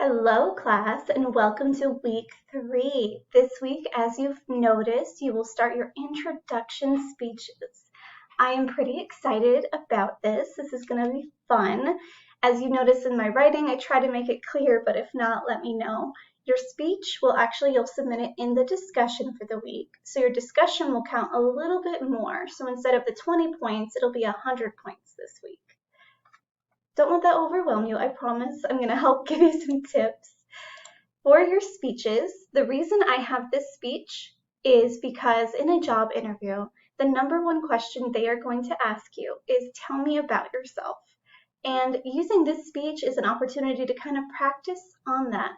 Hello, class, and welcome to week 3. This week, as you've noticed, you will start your introduction speeches. I am pretty excited about this. This is going to be fun. As you notice in my writing, I try to make it clear, but if not, let me know. Your speech you'll submit it in the discussion for the week. So your discussion will count a little bit more. So instead of the 20 points, it'll be 100 points this week. Don't let that overwhelm you. I promise I'm going to help give you some tips. For your speeches, the reason I have this speech is because in a job interview, the number one question they are going to ask you is tell me about yourself. And using this speech is an opportunity to kind of practice on that.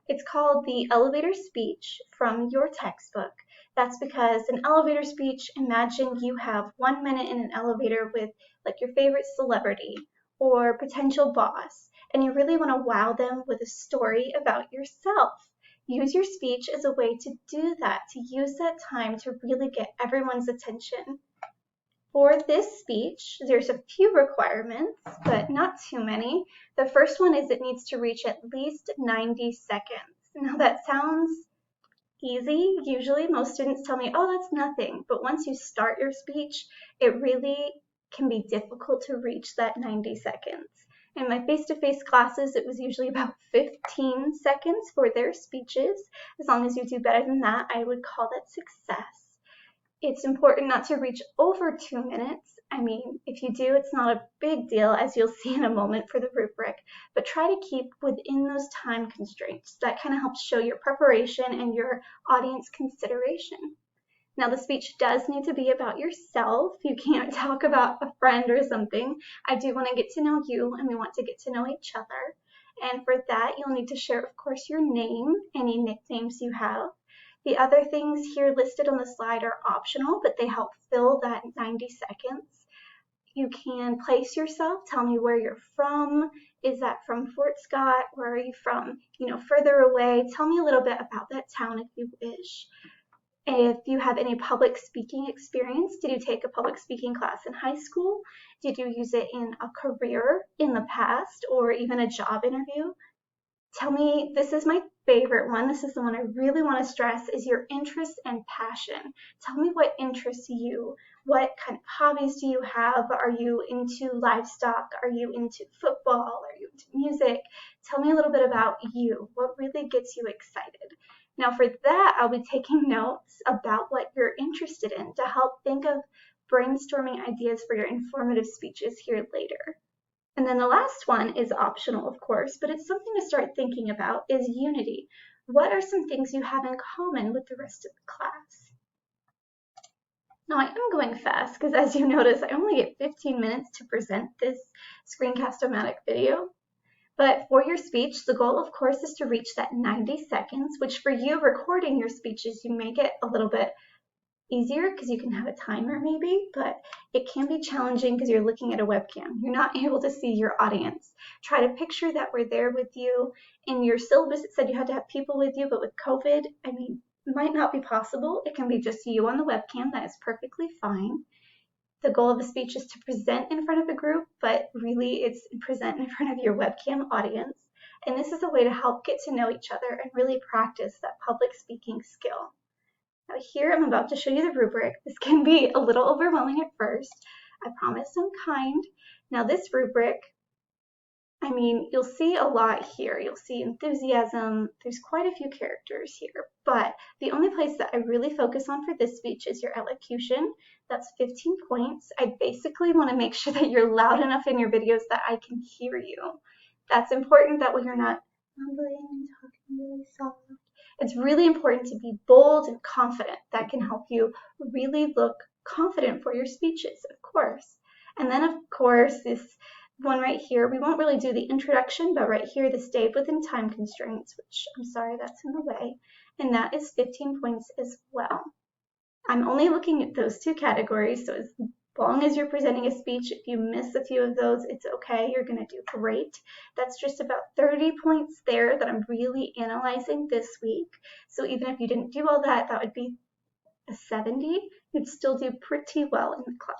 It's called the elevator speech from your textbook. That's because an elevator speech, imagine you have 1 minute in an elevator with like your favorite celebrity or potential boss, and you really want to wow them with a story about yourself. Use your speech as a way to do that, to use that time to really get everyone's attention. For this speech, there's a few requirements, but not too many. The first one is it needs to reach at least 90 seconds. Now that sounds easy. Usually most students tell me, oh, that's nothing. But once you start your speech, it really can be difficult to reach that 90 seconds. In my face-to-face classes, it was usually about 15 seconds for their speeches. As long as you do better than that, I would call that success. It's important not to reach over 2 minutes. I mean, if you do, it's not a big deal, as you'll see in a moment for the rubric, but try to keep within those time constraints. That kind of helps show your preparation and your audience consideration. Now, the speech does need to be about yourself. You can't talk about a friend or something. I do want to get to know you, and we want to get to know each other. And for that, you'll need to share, of course, your name, any nicknames you have. The other things here listed on the slide are optional, but they help fill that 90 seconds. You can place yourself, tell me where you're from. Is that from Fort Scott? Where are you from? Further away. Tell me a little bit about that town if you wish. If you have any public speaking experience, did you take a public speaking class in high school? Did you use it in a career in the past or even a job interview? Tell me, this is my favorite one. This is the one I really want to stress, is your interest and passion. Tell me what interests you. What kind of hobbies do you have? Are you into livestock? Are you into football? Are you into music? Tell me a little bit about you. What really gets you excited? Now for that, I'll be taking notes about what you're interested in to help think of brainstorming ideas for your informative speeches here later. And then the last one is optional, of course, but it's something to start thinking about, is unity. What are some things you have in common with the rest of the class? Now I am going fast because as you notice, I only get 15 minutes to present this Screencast-O-Matic video. But for your speech, the goal, of course, is to reach that 90 seconds, which for you recording your speeches, you make it a little bit easier because you can have a timer maybe, but it can be challenging because you're looking at a webcam. You're not able to see your audience. Try to picture that we're there with you. In your syllabus, it said you had to have people with you, but with COVID, I mean, it might not be possible. It can be just you on the webcam. That is perfectly fine. The goal of the speech is to present in front of a group, but really it's present in front of your webcam audience. And this is a way to help get to know each other and really practice that public speaking skill. Now here I'm about to show you the rubric. This can be a little overwhelming at first. I promise I'm kind. Now this rubric, I mean, you'll see a lot here. You'll see enthusiasm. There's quite a few characters here, but the only place that I really focus on for this speech is your elocution. That's 15 points. I basically want to make sure that you're loud enough in your videos that I can hear you. That's important, that way you're not mumbling and talking really soft. It's really important to be bold and confident. That can help you really look confident for your speeches, of course. And then, of course, this one right here, we won't really do the introduction, but right here, the stayed within time constraints, which I'm sorry, that's in the way. And that is 15 points as well. I'm only looking at those two categories, so as long as you're presenting a speech, if you miss a few of those, it's okay. You're going to do great. That's just about 30 points there that I'm really analyzing this week. So even if you didn't do all that, that would be a 70. You'd still do pretty well in the class.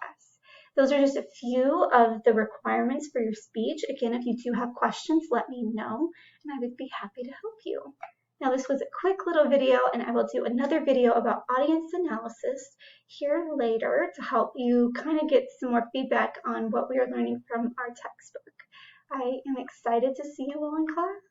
Those are just a few of the requirements for your speech. Again, if you do have questions, let me know, and I would be happy to help you. Now, this was a quick little video, and I will do another video about audience analysis here later to help you kind of get some more feedback on what we are learning from our textbook. I am excited to see you all in class.